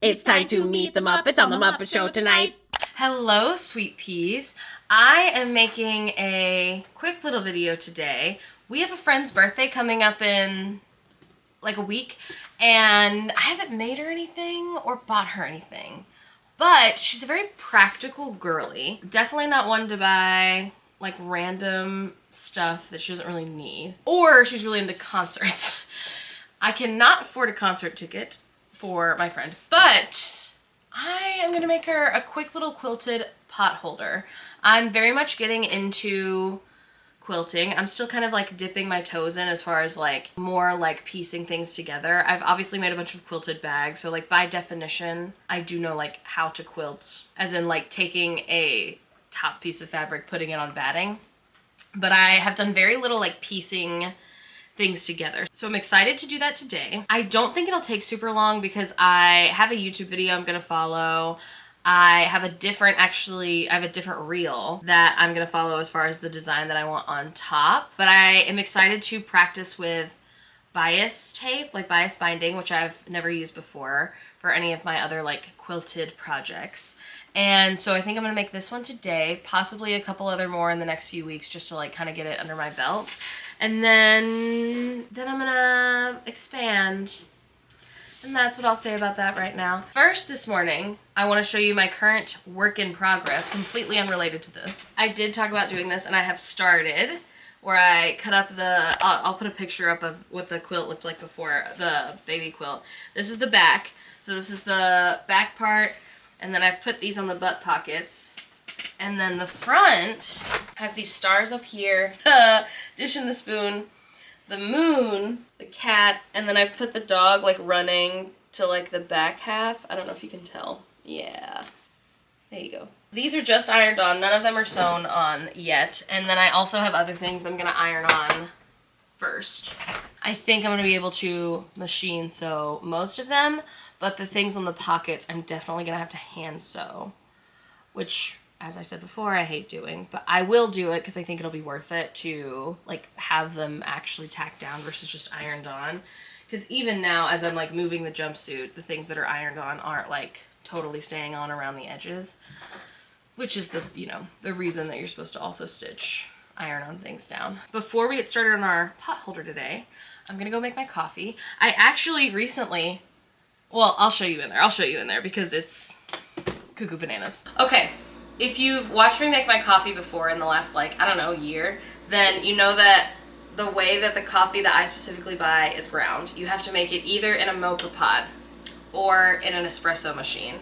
It's time to meet the Muppets on the Muppet Show tonight. Hello, sweet peas. I am making a quick little video today. We have a friend's birthday coming up in like a week, and I haven't made her anything or bought her anything. But she's a very practical girly. Definitely not one to buy like random stuff that she doesn't really need. Or she's really into concerts. I cannot afford a concert ticket for my friend, but I am gonna make her a quick little quilted pot holder. I'm very much getting into quilting. I'm still kind of like dipping my toes in as far as like more like piecing things together. I've obviously made a bunch of quilted bags, so like by definition, I do know like how to quilt, as in like taking a top piece of fabric, putting it on batting. But I have done very little like piecing things together. So I'm excited to do that today. I don't think it'll take super long because I have a YouTube video I'm gonna follow. I have a different reel that I'm gonna follow as far as the design that I want on top. But I am excited to practice with bias tape, like bias binding, which I've never used before for any of my other like quilted projects. And so I think I'm gonna make this one today, possibly a couple other more in the next few weeks just to like kind of get it under my belt. And then I'm gonna expand. And that's what I'll say about that right now. First, this morning, I want to show you my current work in progress, completely unrelated to this. I did talk about doing this, and I have started, where I cut up the, I'll put a picture up of what the quilt looked like before, the baby quilt. This is the back. So this is the back part, and then I've put these on the butt pockets. And then the front has these stars up here, the dish and the spoon, the moon, the cat, and then I've put the dog like running to like the back half. I don't know if you can tell. Yeah. There you go. These are just ironed on. None of them are sewn on yet. And then I also have other things I'm gonna iron on first. I think I'm gonna be able to machine sew most of them, but the things on the pockets I'm definitely gonna have to hand sew, which, as I said before, I hate doing, but I will do it because I think it'll be worth it to like have them actually tacked down versus just ironed on. Because even now, as I'm like moving the jumpsuit, the things that are ironed on aren't like totally staying on around the edges, which is the, you know, the reason that you're supposed to also stitch iron on things down. Before we get started on our pot holder today, I'm gonna go make my coffee. I actually recently, well, I'll show you in there. I'll show you in there because it's cuckoo bananas. Okay. If you've watched me make my coffee before in the last, like, I don't know, year, then you know that the way that the coffee that I specifically buy is ground. You have to make it either in a mocha pot or in an espresso machine.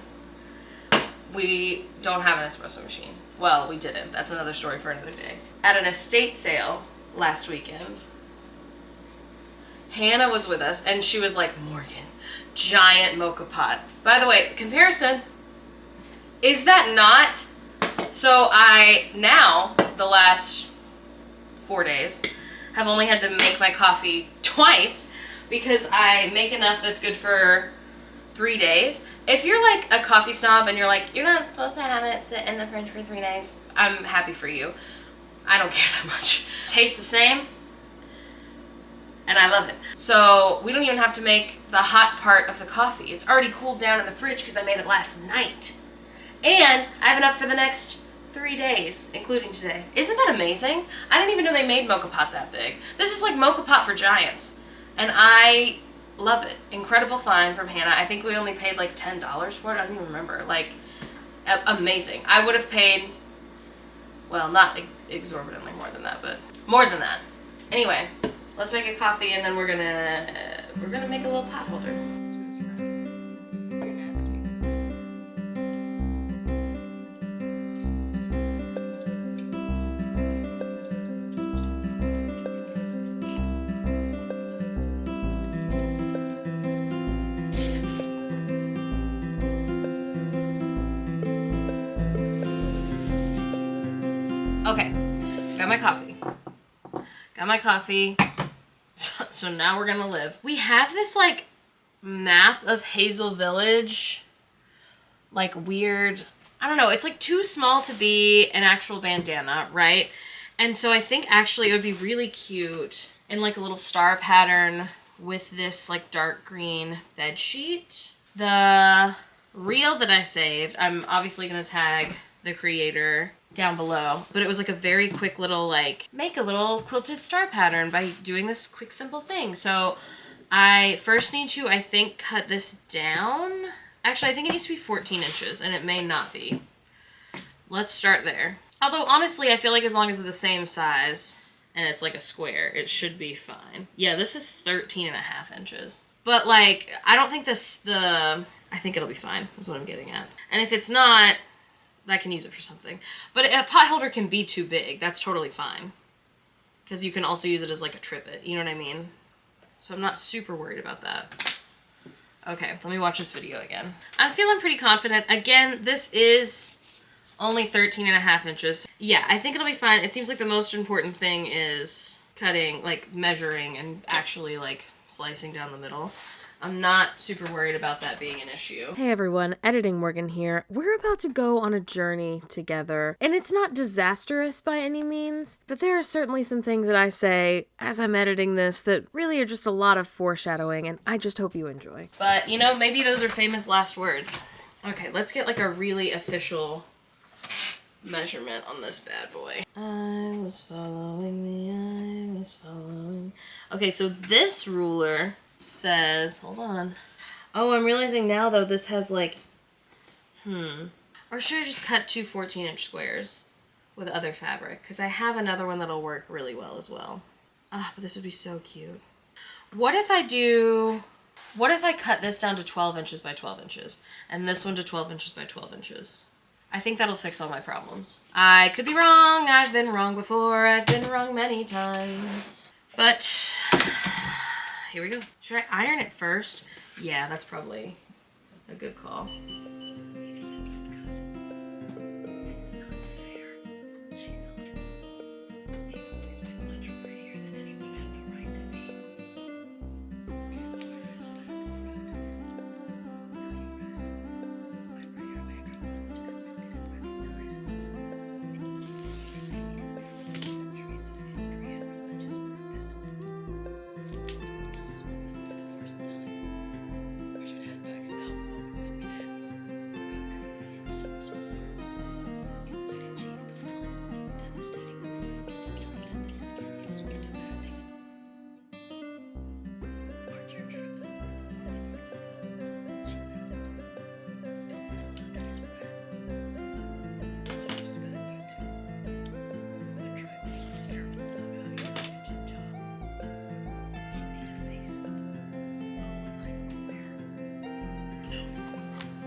We don't have an espresso machine. Well, we didn't. That's another story for another day. At an estate sale last weekend, Hannah was with us, and she was like, Morgan, giant mocha pot. By the way, comparison, is that not... So I now, the last 4 days, have only had to make my coffee twice because I make enough that's good for 3 days. If you're like a coffee snob and you're like, you're not supposed to have it sit in the fridge for 3 days, I'm happy for you. I don't care that much. Tastes the same, and I love it. So we don't even have to make the hot part of the coffee. It's already cooled down in the fridge because I made it last night. And I have enough for the next 3 days, including today. Isn't that amazing? I didn't even know they made mocha pot that big. This is like mocha pot for giants. And I love it. Incredible find from Hannah. I think we only paid like $10 for it. I don't even remember. Like, amazing. I would have paid, well, not exorbitantly more than that, but more than that. Anyway, let's make a coffee and then we're gonna make a little pot holder. Okay, got my coffee. So now we're gonna live. We have this like map of Hazel Village, like weird, I don't know, it's like too small to be an actual bandana, right? And so I think actually it would be really cute in like a little star pattern with this like dark green bed sheet. The reel that I saved. I'm obviously gonna tag the creator down below, but it was like a very quick little like make a little quilted star pattern by doing this quick simple thing. So I first need to, I think, cut this down. Actually, I think it needs to be 14 inches and it may not be. Let's start there. Although honestly, I feel like as long as it's the same size and it's like a square, it should be fine. Yeah, this is 13.5 inches. But like, I don't think I think it'll be fine, is what I'm getting at. And if it's not, I can use it for something. But a pot holder can be too big. That's totally fine. Because you can also use it as like a trivet. You know what I mean? So I'm not super worried about that. Okay, let me watch this video again. I'm feeling pretty confident. Again, this is only 13.5 inches. Yeah, I think it'll be fine. It seems like the most important thing is cutting, like measuring and actually like slicing down the middle. I'm not super worried about that being an issue. Hey everyone, Editing Morgan here. We're about to go on a journey together, and it's not disastrous by any means, but there are certainly some things that I say as I'm editing this that really are just a lot of foreshadowing, and I just hope you enjoy. But, you know, maybe those are famous last words. Okay, let's get like a really official measurement on this bad boy. I was following. Okay, so this ruler says, hold on. Oh, I'm realizing now though this has like, or should I just cut two 14-inch squares with other fabric? Because I have another one that'll work really well as well. Ah, but this would be so cute. What if I cut this down to 12 inches by 12 inches and this one to 12 inches by 12 inches? I think that'll fix all my problems. I could be wrong. I've been wrong before. I've been wrong many times. But here we go. Should I iron it first? Yeah, that's probably a good call.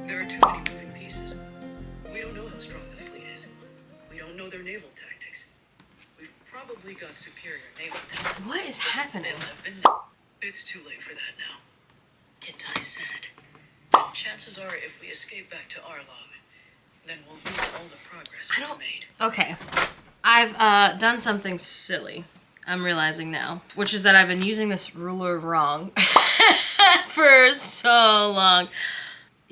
There are too many moving pieces. We don't know how strong the fleet is. We don't know their naval tactics. We've probably got superior naval tactics. What is happening? They'll have been there. It's too late for that now. Kintai said. And chances are if we escape back to Arlong, then we'll lose all the progress we've made. Okay. I've done something silly. I'm realizing now. Which is that I've been using this ruler wrong for so long.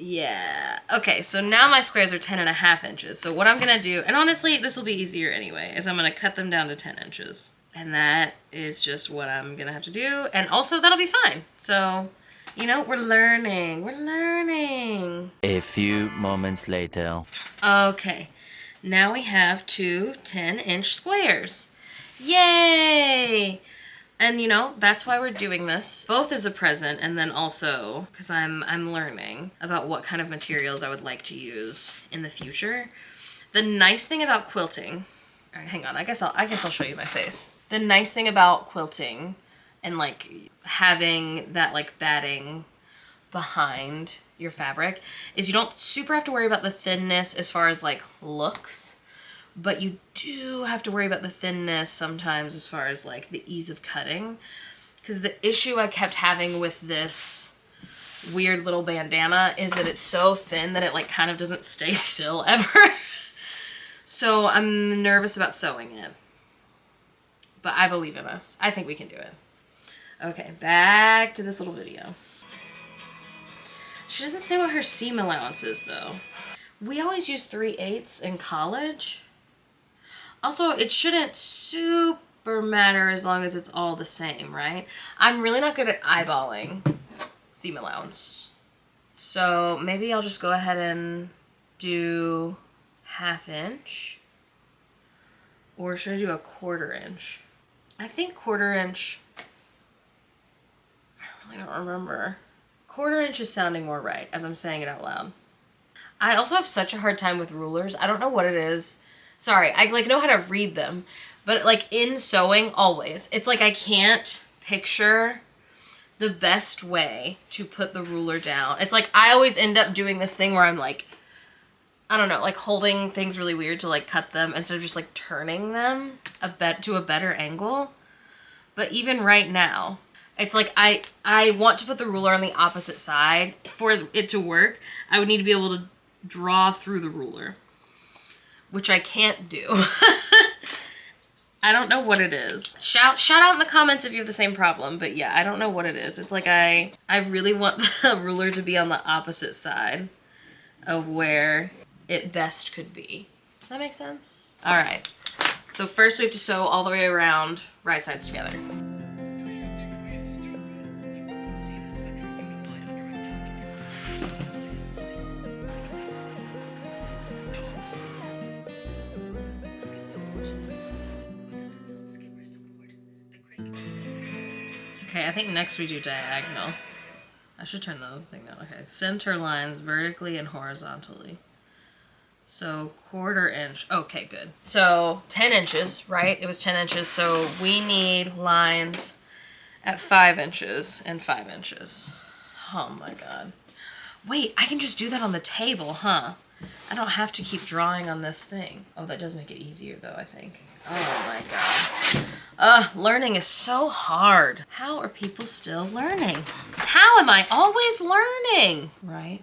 Yeah. Okay, so now my squares are 10.5 inches. So what I'm gonna do, and honestly, this will be easier anyway, is I'm gonna cut them down to 10 inches. And that is just what I'm gonna have to do. And also, that'll be fine. So, you know, we're learning. We're learning. A few moments later. Okay. Now we have two 10-inch squares. Yay! And you know, that's why we're doing this, both as a present and then also because I'm learning about what kind of materials I would like to use in the future. The nice thing about quilting, all right, hang on, I guess I'll show you my face. The nice thing about quilting and like having that like batting behind your fabric is you don't super have to worry about the thinness as far as like looks. But you do have to worry about the thinness sometimes as far as like the ease of cutting. Because the issue I kept having with this weird little bandana is that it's so thin that it like kind of doesn't stay still ever. So I'm nervous about sewing it. But I believe in us. I think we can do it. Okay, back to this little video. She doesn't say what her seam allowance is though. We always use 3/8 in college. Also, it shouldn't super matter as long as it's all the same, right? I'm really not good at eyeballing seam allowance. So maybe I'll just go ahead and do 1/2 inch. Or should I do a 1/4 inch? I think 1/4 inch. I really don't remember. 1/4 inch is sounding more right as I'm saying it out loud. I also have such a hard time with rulers. I don't know what it is. Sorry, I like know how to read them, but like in sewing, always. It's like I can't picture the best way to put the ruler down. It's like I always end up doing this thing where I'm like, I don't know, like holding things really weird to like cut them instead of just like turning them to a better angle. But even right now, it's like I want to put the ruler on the opposite side. For it to work, I would need to be able to draw through the ruler, which I can't do. I don't know what it is. Shout out in the comments if you have the same problem, but yeah, I don't know what it is. It's like I really want the ruler to be on the opposite side of where it best could be. Does that make sense? All right, so first we have to sew all the way around right sides together. Okay, I think next we do diagonal. I should turn the other thing down. Okay, center lines vertically and horizontally. So 1/4 inch. Okay, good. So 10 inches, right? It was 10 inches. So we need lines at 5 inches and 5 inches. Oh my God. Wait, I can just do that on the table, huh? I don't have to keep drawing on this thing. Oh, that does make it easier though, I think. Oh my God. Learning is so hard. How are people still learning? How am I always learning? Right?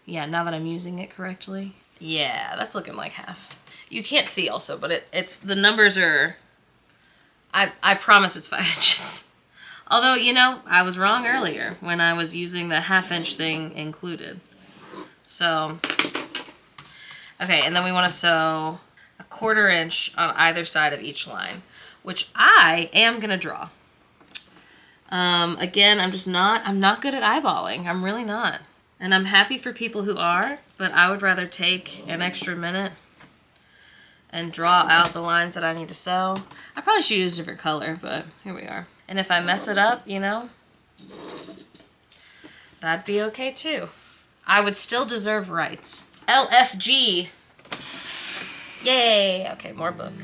Yeah, now that I'm using it correctly. Yeah, that's looking like half. You can't see also, but it's the numbers are, I promise it's 5 inches. Although, you know, I was wrong earlier when I was using the 1/2 inch thing included. So, okay, and then we want to sew a 1/4 inch on either side of each line, which I am gonna draw. Again, I'm not good at eyeballing. I'm really not. And I'm happy for people who are, but I would rather take an extra minute and draw out the lines that I need to sew. I probably should use a different color, but here we are. And if I mess it up, you know, that'd be okay too. I would still deserve rights. LFG. Yay. Okay, more book.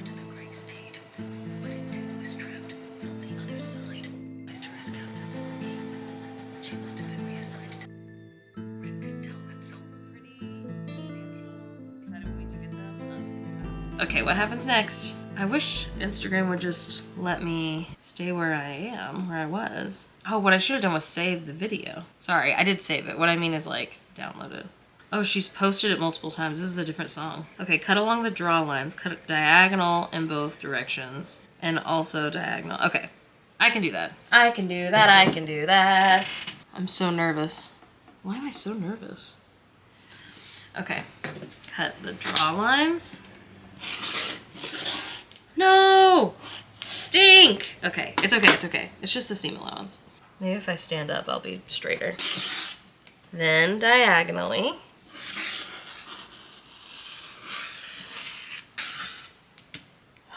Okay, what happens next? I wish Instagram would just let me stay where I was. Oh, what I should have done was save the video. Sorry, I did save it. What I mean is like, download it. Oh, she's posted it multiple times. This is a different song. Okay, cut along the draw lines. Cut it diagonal in both directions. And also diagonal. Okay, I can do that. I can do that, I can do that. I'm so nervous. Why am I so nervous? Okay, cut the draw lines. No! Stink! Okay, it's okay, it's okay. It's just the seam allowance. Maybe if I stand up, I'll be straighter. Then diagonally.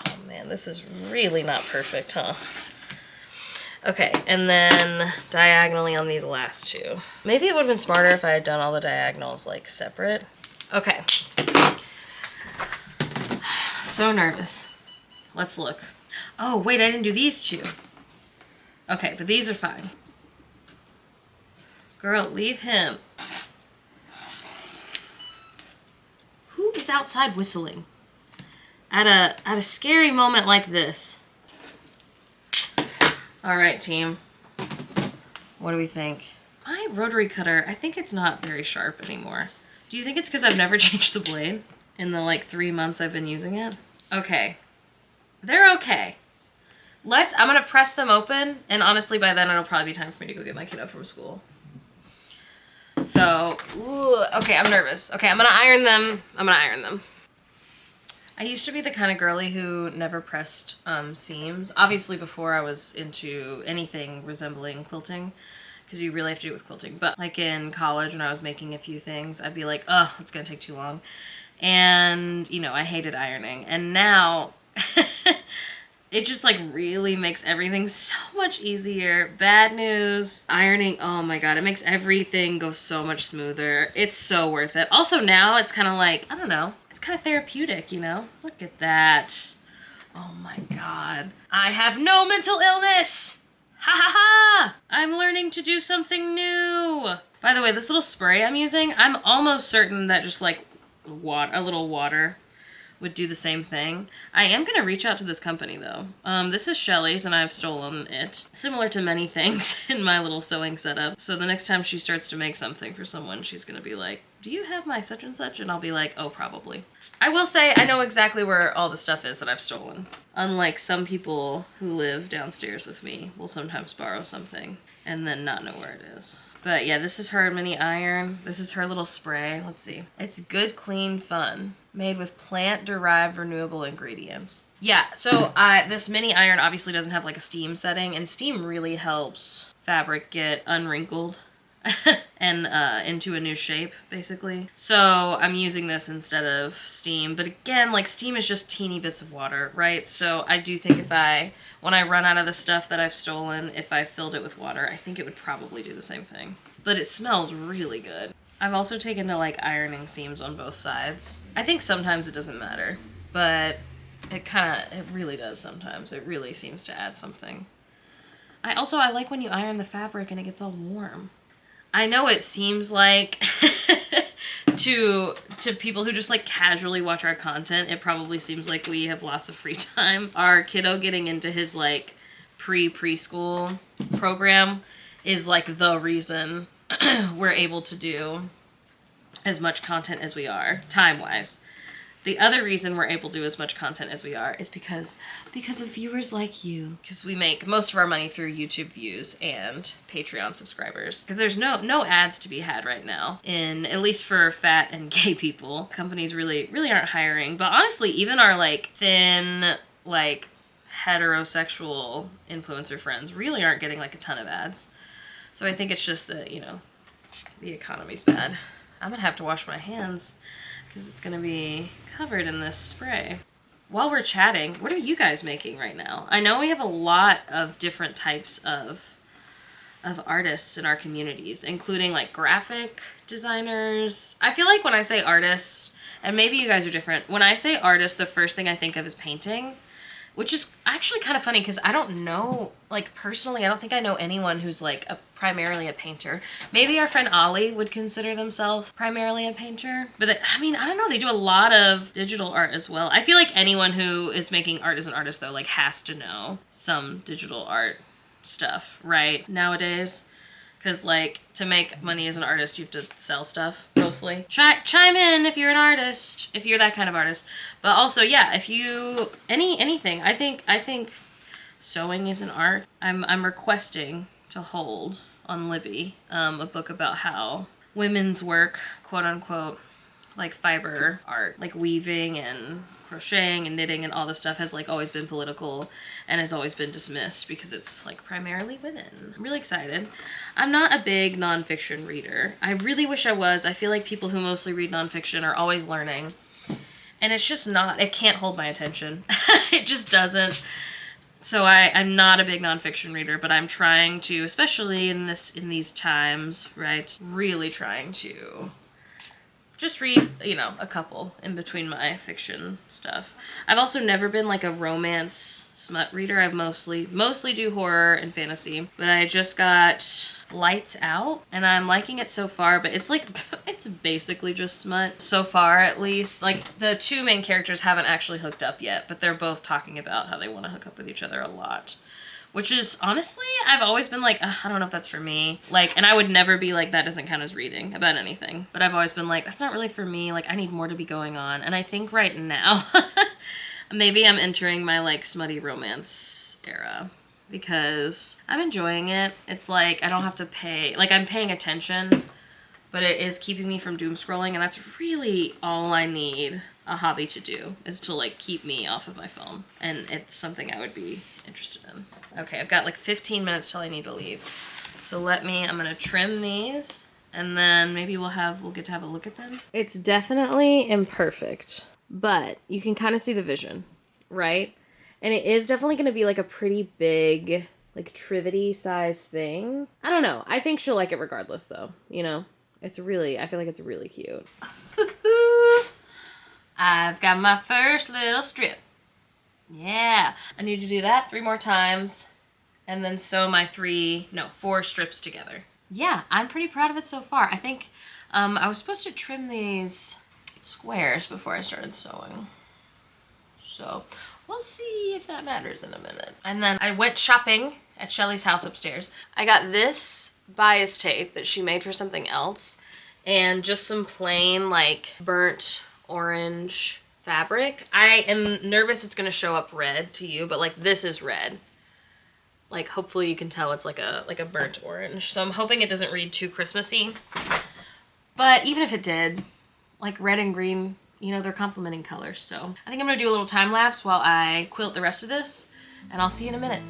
Oh man, this is really not perfect, huh? Okay, and then diagonally on these last two. Maybe it would have been smarter if I had done all the diagonals like separate. Okay. So nervous. Let's look. Oh, wait, I didn't do these two. Okay, but these are fine. Girl, leave him. Who is outside whistling? At a scary moment like this. All right, team. What do we think? My rotary cutter, I think it's not very sharp anymore. Do you think it's because I've never changed the blade in the like 3 months I've been using it? Okay. They're okay. I'm gonna press them open, and honestly by then it'll probably be time for me to go get my kiddo from school. So, okay, I'm nervous. Okay, I'm gonna iron them. I used to be the kind of girly who never pressed seams. Obviously before I was into anything resembling quilting, because you really have to do it with quilting. But like in college when I was making a few things, I'd be like, oh, it's gonna take too long. And, you know, I hated ironing. And now it just like really makes everything so much easier. Bad news, ironing, oh my God, it makes everything go so much smoother. It's so worth it. Also now it's kind of like, I don't know, it's kind of therapeutic, you know? Look at that. Oh my God. I have no mental illness. Ha ha ha! I'm learning to do something new. By the way, this little spray I'm using, I'm almost certain that just like a little water would do the same thing. I am going to reach out to this company though. This is Shelly's and I've stolen it. Similar to many things in my little sewing setup. So the next time she starts to make something for someone, she's going to be like, do you have my such and such? And I'll be like, oh, probably. I will say I know exactly where all the stuff is that I've stolen. Unlike some people who live downstairs with me will sometimes borrow something and then not know where it is. But yeah, this is her mini iron. This is her little spray. Let's see. It's Good Clean Fun, made with plant-derived renewable ingredients. Yeah, so this mini iron obviously doesn't have like a steam setting, and steam really helps fabric get unwrinkled and into a new shape, basically. So I'm using this instead of steam. But again, like steam is just teeny bits of water, right? So I do think when I run out of the stuff that I've stolen, if I filled it with water, I think it would probably do the same thing. But it smells really good. I've also taken to like ironing seams on both sides. I think sometimes it doesn't matter, but it really does sometimes. It really seems to add something. I like when you iron the fabric and it gets all warm. I know it seems like to people who just like casually watch our content, it probably seems like we have lots of free time. Our kiddo getting into his like preschool program is like the reason we're able to do as much content as we are, time-wise. The other reason we're able to do as much content as we are is because of viewers like you. Because we make most of our money through YouTube views and Patreon subscribers. Because there's no ads to be had right now, at least for fat and gay people. Companies really aren't hiring. But honestly, even our like thin, like heterosexual influencer friends really aren't getting like a ton of ads. So I think it's just that, you know, the economy's bad. I'm gonna have to wash my hands because it's gonna be covered in this spray. While we're chatting, what are you guys making right now? I know we have a lot of different types of artists in our communities, including like graphic designers. I feel like when I say artists, and maybe you guys are different, when I say artist, the first thing I think of is painting, which is actually kind of funny because I don't know, like personally, I don't think I know anyone who's like primarily a painter. Maybe our friend Ollie would consider themselves primarily a painter. But I don't know, they do a lot of digital art as well. I feel like anyone who is making art as an artist though, like has to know some digital art stuff, right? Nowadays. Because, like, to make money as an artist, you have to sell stuff, mostly. Chime in if you're an artist, if you're that kind of artist. But also, yeah, if you... Anything. I think sewing is an art. I'm requesting to hold on Libby a book about how women's work, quote-unquote, like fiber art, like weaving and crocheting and knitting and all this stuff has like always been political and has always been dismissed because it's like primarily women. I'm really excited. I'm not a big nonfiction reader. I really wish I was. I feel like people who mostly read nonfiction are always learning. And it's just not, it can't hold my attention. It just doesn't. So I'm not a big nonfiction reader, but I'm trying to, especially in these times, right? Really trying to just read, you know, a couple in between my fiction stuff. I've also never been like a romance smut reader. I've mostly do horror and fantasy, but I just got Lights Out and I'm liking it so far, but it's like, it's basically just smut so far, at least. Like the two main characters haven't actually hooked up yet, but they're both talking about how they want to hook up with each other a lot. Which is, honestly, I've always been like, I don't know if that's for me. Like, and I would never be like, that doesn't count as reading about anything. But I've always been like, that's not really for me. Like, I need more to be going on. And I think right now, maybe I'm entering my, like, smutty romance era. Because I'm enjoying it. It's like, I don't have to pay, like, I'm paying attention. But it is keeping me from doom scrolling. And that's really all I need a hobby to do, is to like keep me off of my phone. And it's something I would be interested in. Okay, I've got like 15 minutes till I need to leave. So I'm gonna trim these, and then maybe we'll get to have a look at them. It's definitely imperfect, but you can kind of see the vision, right? And it is definitely going to be like a pretty big, like trivety size thing. I don't know. I think she'll like it regardless, though. You know, I feel like it's really cute. I've got my first little strip. Yeah. I need to do that 3 more times, and then sew my 4 strips together. Yeah, I'm pretty proud of it so far. I think I was supposed to trim these squares before I started sewing. So we'll see if that matters in a minute. And then I went shopping at Shelly's house upstairs. I got this bias tape that she made for something else, and just some plain like burnt orange fabric. I am nervous it's gonna show up red to you, but like this is red. Like hopefully you can tell it's like a burnt orange. So I'm hoping it doesn't read too Christmassy. But even if it did, like red and green, you know, they're complementing colors. So I think I'm gonna do a little time lapse while I quilt the rest of this, and I'll see you in a minute.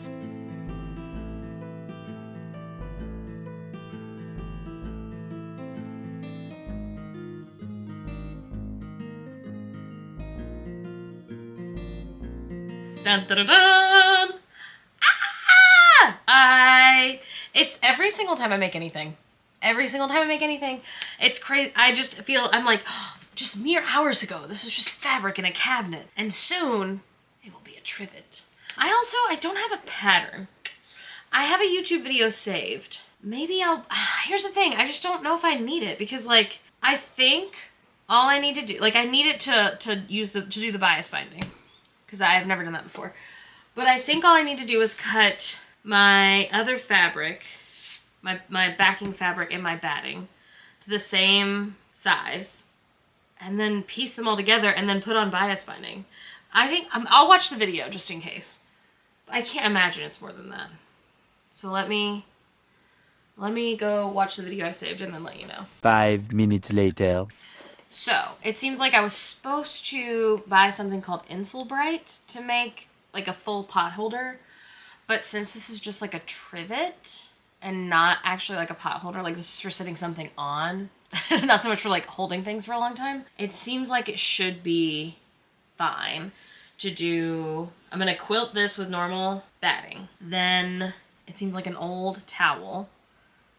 Dun, dun, dun, dun. It's every single time I make anything. Every single time I make anything, it's crazy. I just feel, I'm like, just mere hours ago, this was just fabric in a cabinet. And soon, it will be a trivet. I don't have a pattern. I have a YouTube video saved. Maybe here's the thing, I just don't know if I need it, because like, I think all I need to do, like I need it to do the bias binding, because I have never done that before. But I think all I need to do is cut my other fabric, my backing fabric and my batting to the same size, and then piece them all together and then put on bias binding. I think I'll watch the video just in case. I can't imagine it's more than that. So let me go watch the video I saved and then let you know. 5 minutes later. So it seems like I was supposed to buy something called Insulbright to make like a full pot holder, but since this is just like a trivet and not actually like a pot holder, like this is for sitting something on, not so much for like holding things for a long time, it seems like it should be fine to do. I'm gonna quilt this with normal batting, then it seems like an old towel,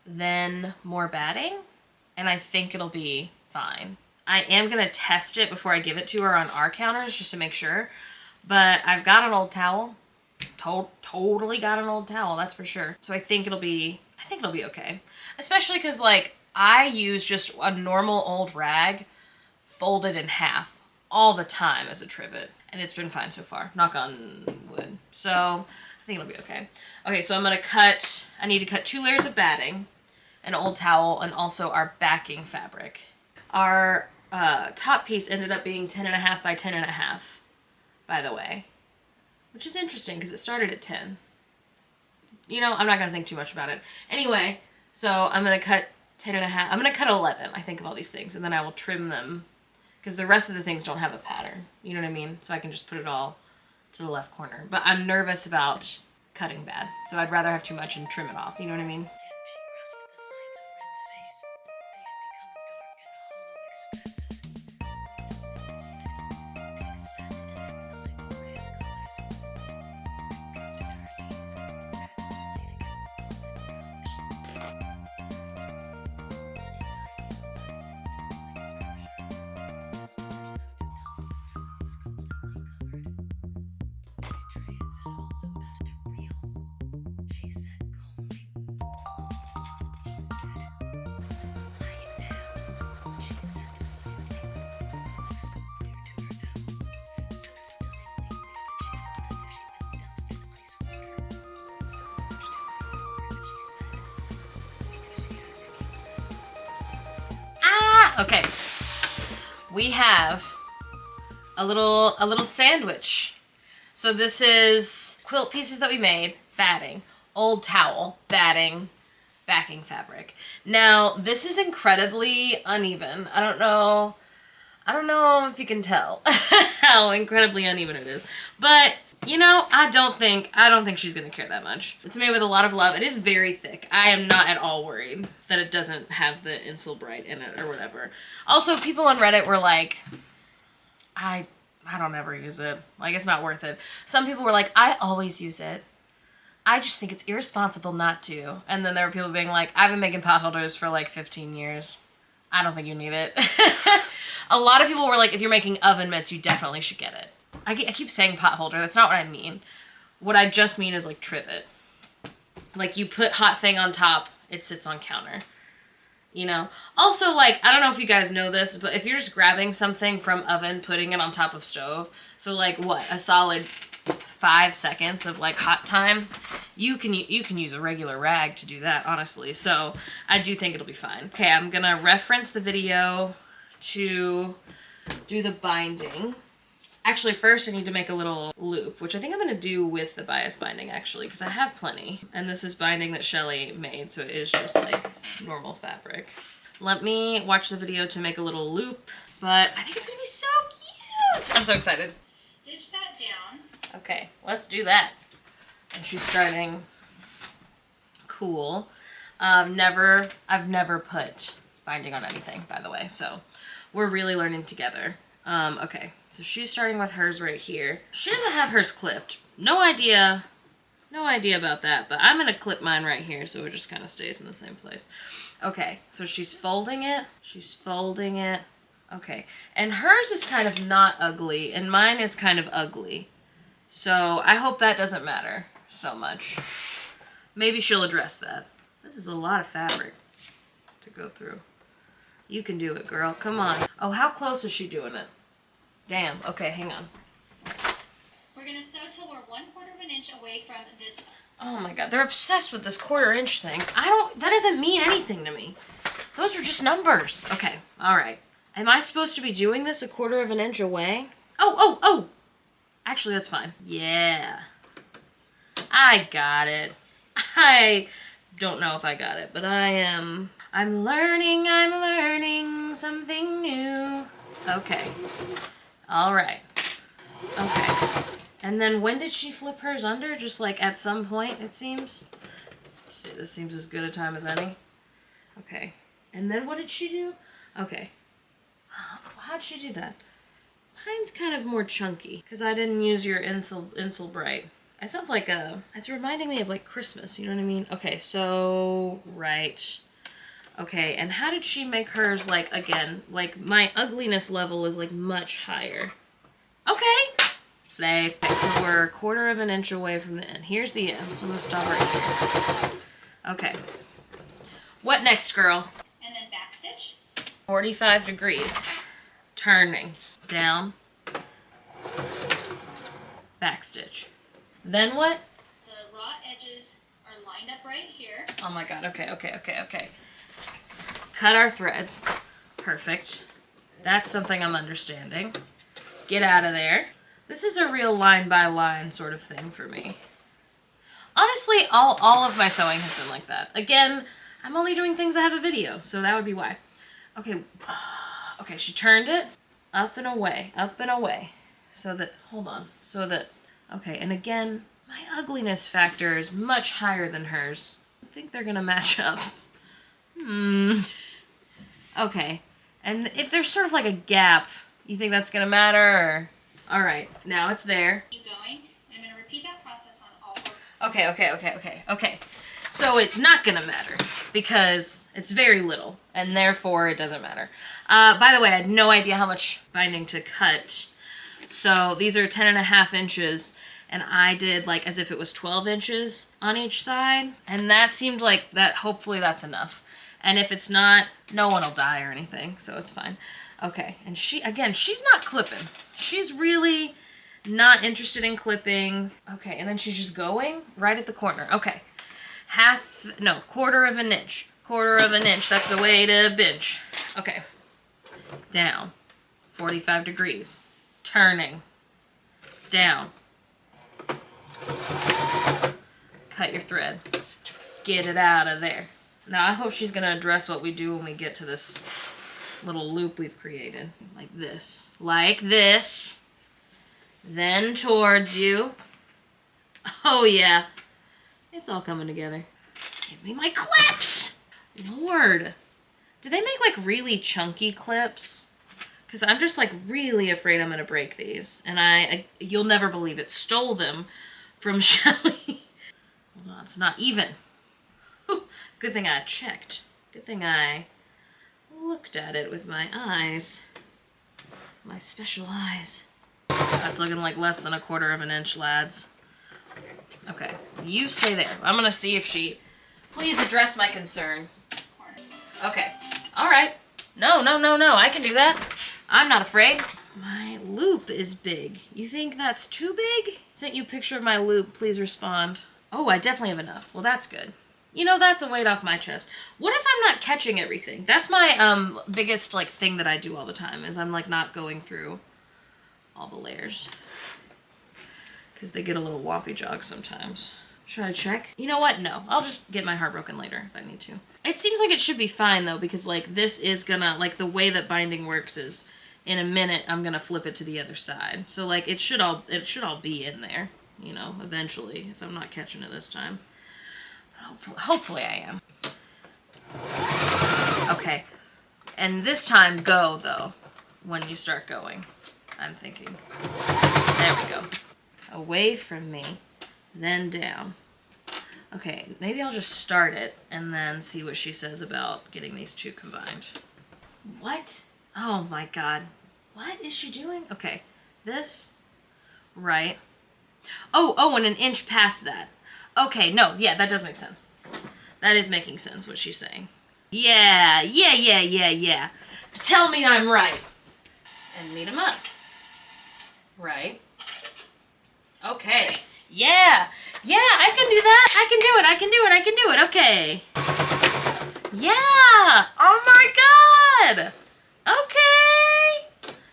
then more batting, and I think it'll be fine. I am gonna test it before I give it to her on our counters just to make sure, but I've got an old towel. Totally got an old towel, that's for sure. So I think it'll be okay. Especially because like I use just a normal old rag folded in half all the time as a trivet, and it's been fine so far. Knock on wood. So I think it'll be okay. Okay, so I need to cut 2 layers of batting, an old towel, and also our backing fabric. Our top piece ended up being 10.5 by 10.5, by the way. Which is interesting because it started at 10. You know, I'm not going to think too much about it. Anyway, so I'm going to cut 10.5. I'm going to cut 11, I think, of all these things. And then I will trim them because the rest of the things don't have a pattern. You know what I mean? So I can just put it all to the left corner. But I'm nervous about cutting bad. So I'd rather have too much and trim it off. You know what I mean? She grasped the sides of Rin's face. They had become dark and hollow expanses. Okay, we have a little sandwich. So this is quilt pieces that we made, batting, old towel, batting, backing fabric. Now, this is incredibly uneven. I don't know if you can tell how incredibly uneven it is, but You know, I don't think she's gonna care that much. It's made with a lot of love. It is very thick. I am not at all worried that it doesn't have the Insul Bright in it or whatever. Also, people on Reddit were like, I don't ever use it. Like, it's not worth it. Some people were like, I always use it. I just think it's irresponsible not to. And then there were people being like, I've been making pot holders for like 15 years. I don't think you need it. A lot of people were like, if you're making oven mitts, you definitely should get it. I keep saying pot holder. That's not what I mean. What I just mean is like trivet. Like you put hot thing on top, it sits on counter. You know? Also, like, I don't know if you guys know this, but if you're just grabbing something from oven, putting it on top of stove, so like what, a solid 5 seconds of like hot time, you can use a regular rag to do that, honestly. So I do think it'll be fine. Okay, I'm gonna reference the video to do the binding. Actually, first I need to make a little loop, which I think I'm going to do with the bias binding, actually, because I have plenty. And this is binding that Shelly made, so it is just like normal fabric. Let me watch the video to make a little loop, but I think it's going to be so cute. I'm so excited. Stitch that down. Okay, let's do that. And she's starting. Cool. I've never put binding on anything, by the way, so we're really learning together. Okay, so she's starting with hers right here. She doesn't have hers clipped. No idea about that, but I'm gonna clip mine right here so it just kind of stays in the same place. Okay, so she's folding it. Okay, and hers is kind of not ugly, and mine is kind of ugly. So I hope that doesn't matter so much. Maybe she'll address that. This is a lot of fabric to go through. You can do it, girl. Come on. Oh, how close is she doing it? Damn. Okay, hang on. We're going to sew till we're 1/4 inch away from this. Oh my god, they're obsessed with this 1/4 inch thing. That doesn't mean anything to me. Those are just numbers. Okay, alright. Am I supposed to be doing this 1/4 inch away? Oh! Actually, that's fine. Yeah. I got it. I don't know if I got it, but I'm learning something new. Okay. Alright. Okay. And then when did she flip hers under? Just like at some point, it seems. See, this seems as good a time as any. Okay. And then what did she do? Okay. How'd she do that? Mine's kind of more chunky because I didn't use your Insul Bright. It sounds like it's reminding me of like Christmas, you know what I mean? Okay, so, right. Okay, and how did she make hers, like, again, like, my ugliness level is, like, much higher. Okay. Slay. So we're 1/4 inch away from the end. Here's the end, so I'm gonna stop right here. Okay. What next, girl? And then backstitch. 45 degrees. Turning. Down. Backstitch. Then what? The raw edges are lined up right here. Oh my god, okay. Cut our threads. Perfect. That's something I'm understanding. Get out of there. This is a real line by line sort of thing for me. Honestly, all of my sewing has been like that. Again, I'm only doing things that have a video, so that would be why. Okay, okay, she turned it up and away. So that, hold on, okay, and again, my ugliness factor is much higher than hers. I think they're gonna match up. Okay, and if there's sort of like a gap, you think that's gonna matter, or? Alright, now it's there. Keep going. I'm going to repeat that process on all four. Okay. So it's not gonna matter because it's very little, and therefore it doesn't matter. By the way, I had no idea how much binding to cut. So these are 10.5 inches, and I did like as if it was 12 inches on each side, and that seemed like that. Hopefully that's enough. And if it's not, no one will die or anything, so it's fine. Okay, and she's not clipping. She's really not interested in clipping. Okay, and then she's just going right at the corner. Okay, 1/4 inch. 1/4 inch, that's the way to bench. Okay, down, 45 degrees, turning, down. Cut your thread, get it out of there. Now I hope she's gonna address what we do when we get to this little loop we've created. Like this. Then towards you. Oh yeah, it's all coming together. Give me my clips! Lord. Do they make like really chunky clips? Because I'm just like really afraid I'm gonna break these. And you'll never believe it, stole them from Shelly. Hold on, it's not even. Good thing I checked. Good thing I looked at it with my eyes. My special eyes. That's looking like less than 1/4 of an inch, lads. Okay, you stay there. I'm gonna see if she... Please address my concern. Okay, alright. No, I can do that. I'm not afraid. My loop is big. You think that's too big? Sent you a picture of my loop, please respond. Oh, I definitely have enough. Well, that's good. You know, that's a weight off my chest. What if I'm not catching everything? That's my biggest like thing that I do all the time, is I'm like not going through all the layers. Because they get a little wompy jog sometimes. Should I check? You know what? No. I'll just get my heart broken later if I need to. It seems like it should be fine though, because like this is gonna, like the way that binding works is in a minute I'm gonna flip it to the other side. So like it should all be in there, you know, eventually, if I'm not catching it this time. Hopefully I am. Okay. And this time go though, when you start going. I'm thinking. There we go. Away from me, then down. Okay, maybe I'll just start it and then see what she says about getting these two combined. What? Oh my god. What is she doing? Okay, this, right. Oh, and an inch past that. Okay, no, yeah, that does make sense. That is making sense, what she's saying. Yeah. Tell me I'm right. And meet him up. Right. Okay. Yeah, I can do that. I can do it. Okay. Yeah. Oh my god. Okay.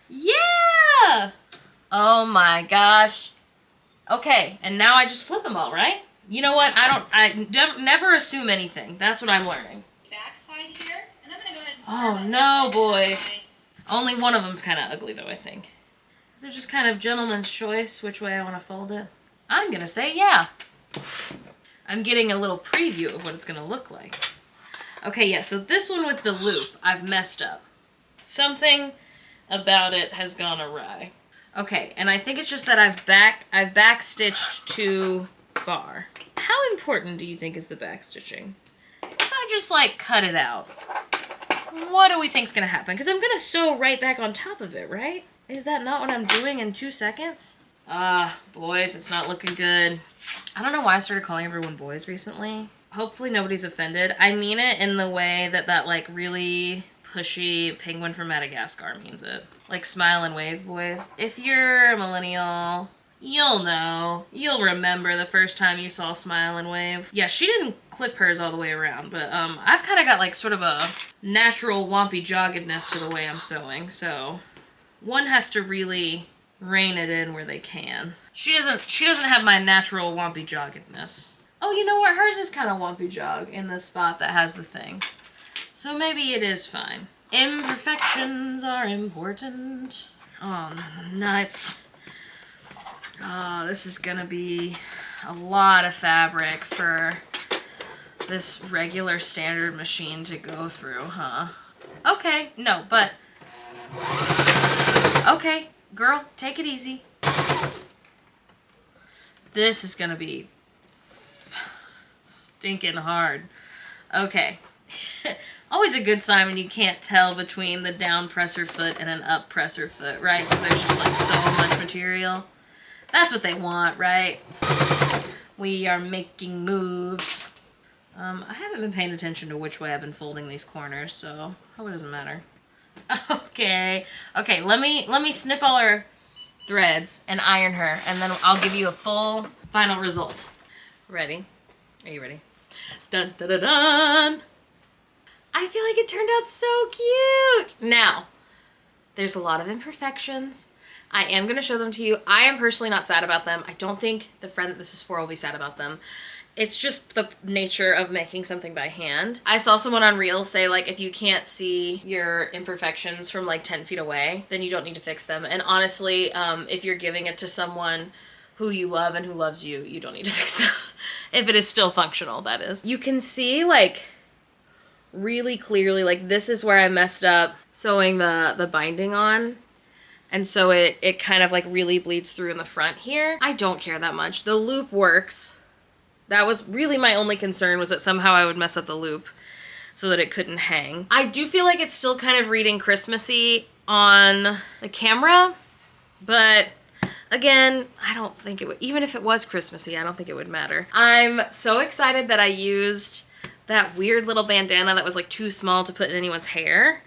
Yeah. Oh my gosh. Okay, and now I just flip them all, right? You know what? I never assume anything. That's what I'm learning. Backside here, and I'm gonna go ahead and Oh start on no, this side. boys. Only one of them's kind of ugly though, I think. Is it just kind of gentleman's choice which way I want to fold it? I'm gonna say yeah. I'm getting a little preview of what it's gonna look like. Okay, yeah, so this one with the loop, I've messed up. Something about it has gone awry. Okay, and I think it's just that I've back stitched too far. How important do you think is the back stitching? If I just like cut it out, what do we think's gonna happen? Because I'm gonna sew right back on top of it, right? Is that not what I'm doing in 2 seconds? Boys, it's not looking good. I don't know why I started calling everyone boys recently. Hopefully nobody's offended. I mean it in the way that like really pushy penguin from Madagascar means it. Like smile and wave, boys. If you're a millennial, you'll know. You'll remember the first time you saw smile and wave. Yeah, she didn't clip hers all the way around, but I've kind of got like sort of a natural wompy joggedness to the way I'm sewing, so one has to really rein it in where they can. She doesn't have my natural wompy joggedness. Oh, you know what? Hers is kind of wompy jog in the spot that has the thing. So maybe it is fine. Imperfections are important. Oh, nuts. Oh, this is gonna be a lot of fabric for this regular standard machine to go through, huh? Okay, no, but... Okay, girl, take it easy. This is gonna be stinking hard. Okay. Always a good sign when you can't tell between the down presser foot and an up presser foot, right? Because there's just like so much material. That's what they want, right? We are making moves. I haven't been paying attention to which way I've been folding these corners, so I hope it doesn't matter. Okay, let me snip all her threads and iron her, and then I'll give you a full final result. Ready? Are you ready? Dun dun dun dun! I feel like it turned out so cute! Now, there's a lot of imperfections. I am going to show them to you. I am personally not sad about them. I don't think the friend that this is for will be sad about them. It's just the nature of making something by hand. I saw someone on Reels say, like, if you can't see your imperfections from, like, 10 feet away, then you don't need to fix them. And honestly, if you're giving it to someone who you love and who loves you, you don't need to fix that. If it is still functional, that is. You can see like really clearly, like this is where I messed up sewing the binding on. And so it kind of like really bleeds through in the front here. I don't care that much. The loop works. That was really my only concern, was that somehow I would mess up the loop so that it couldn't hang. I do feel like it's still kind of reading Christmassy on the camera, but again, I don't think it would, even if it was Christmassy, I don't think it would matter. I'm so excited that I used that weird little bandana that was like too small to put in anyone's hair.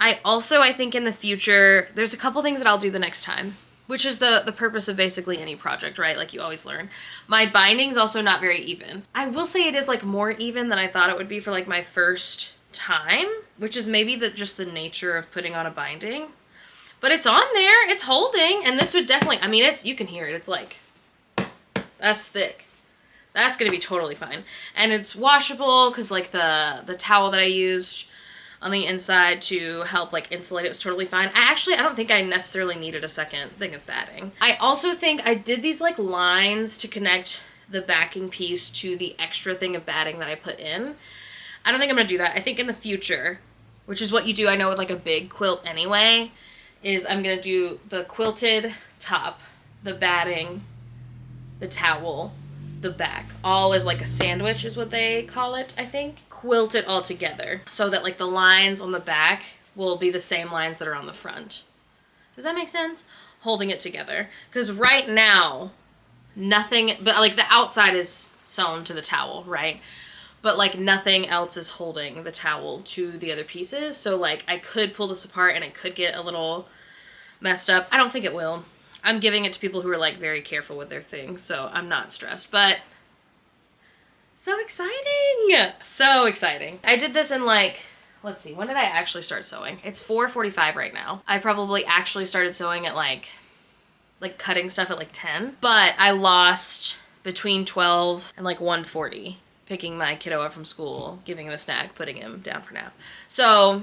I think in the future, there's a couple things that I'll do the next time, which is the purpose of basically any project, right? Like you always learn. My binding's also not very even. I will say it is like more even than I thought it would be for like my first time, which is maybe just the nature of putting on a binding. But it's on there, it's holding, and this would definitely, I mean, you can hear it, it's like, that's thick. That's gonna be totally fine. And it's washable, because like the towel that I used on the inside to help like insulate it was totally fine. I don't think I necessarily needed a second thing of batting. I also think I did these like lines to connect the backing piece to the extra thing of batting that I put in. I don't think I'm gonna do that. I think in the future, which is what you do, I know with like a big quilt anyway, is I'm gonna do the quilted top, the batting, the towel, the back, all as like a sandwich is what they call it, I think. Quilt it all together so that like the lines on the back will be the same lines that are on the front. Does that make sense? Holding it together. Because right now, nothing, but like the outside is sewn to the towel, right? But like nothing else is holding the towel to the other pieces. So like I could pull this apart and it could get a little messed up. I don't think it will. I'm giving it to people who are like very careful with their things, so I'm not stressed, but so exciting. So exciting. I did this in like, let's see, when did I actually start sewing? It's 4:45 right now. I probably actually started sewing at like cutting stuff at like 10, but I lost between 12 and like 1:40 picking my kiddo up from school, giving him a snack, putting him down for nap. So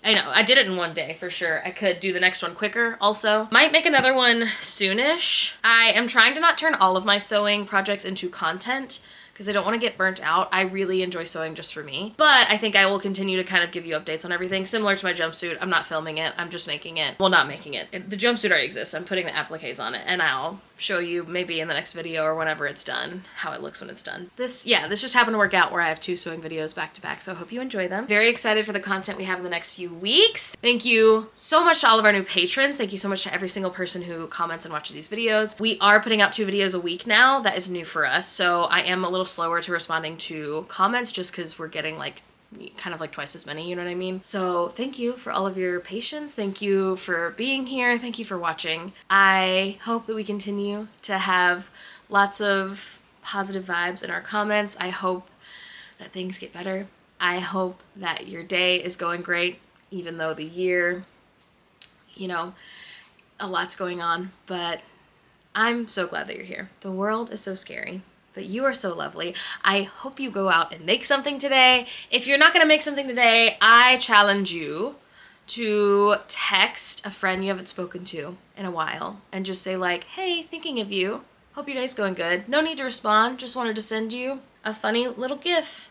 I know, I did it in one day for sure. I could do the next one quicker also. Might make another one soonish. I am trying to not turn all of my sewing projects into content because I don't want to get burnt out. I really enjoy sewing just for me. But I think I will continue to kind of give you updates on everything. Similar to my jumpsuit, I'm not filming it, I'm just making it. Well, not making it. The jumpsuit already exists. I'm putting the appliques on it, and I'll show you maybe in the next video or whenever it's done, how it looks when it's done. This just happened to work out where I have 2 sewing videos back to back, so I hope you enjoy them. Very excited for the content we have in the next few weeks. Thank you so much to all of our new patrons. Thank you so much to every single person who comments and watches these videos. We are putting out 2 videos a week now. That is new for us, so I am a little slower to responding to comments just because we're getting like kind of like twice as many, you know what I mean? So thank you for all of your patience. Thank you for being here. Thank you for watching. I hope that we continue to have lots of positive vibes in our comments. I hope that things get better. I hope that your day is going great, even though the year, you know, a lot's going on, but I'm so glad that you're here. The world is so scary, but you are so lovely. I hope you go out and make something today. If you're not gonna make something today, I challenge you to text a friend you haven't spoken to in a while and just say like, hey, thinking of you. Hope your day's going good. No need to respond, just wanted to send you a funny little GIF.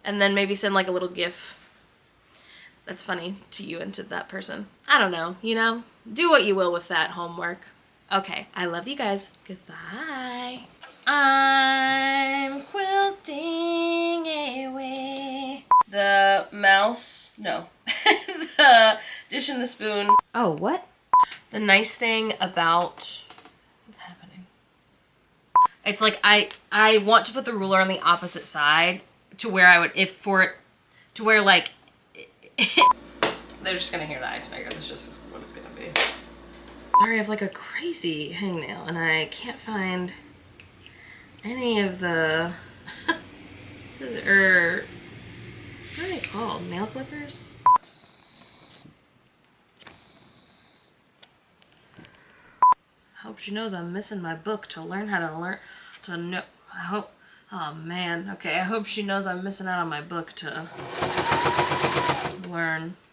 And then maybe send like a little GIF that's funny to you and to that person. I don't know, you know? Do what you will with that homework. Okay, I love you guys. Goodbye. I'm quilting away. The mouse, no. The dish and the spoon. Oh, what? The nice thing about, what's happening? It's like I want to put the ruler on the opposite side to where I would, to where like, they're just gonna hear the ice maker. That's just what it's gonna be. Sorry, I have like a crazy hangnail and I can't find any of the, what are they called? Nail clippers? I hope she knows I'm missing my book to learn how to know. I hope, oh man, okay, I hope she knows I'm missing out on my book to learn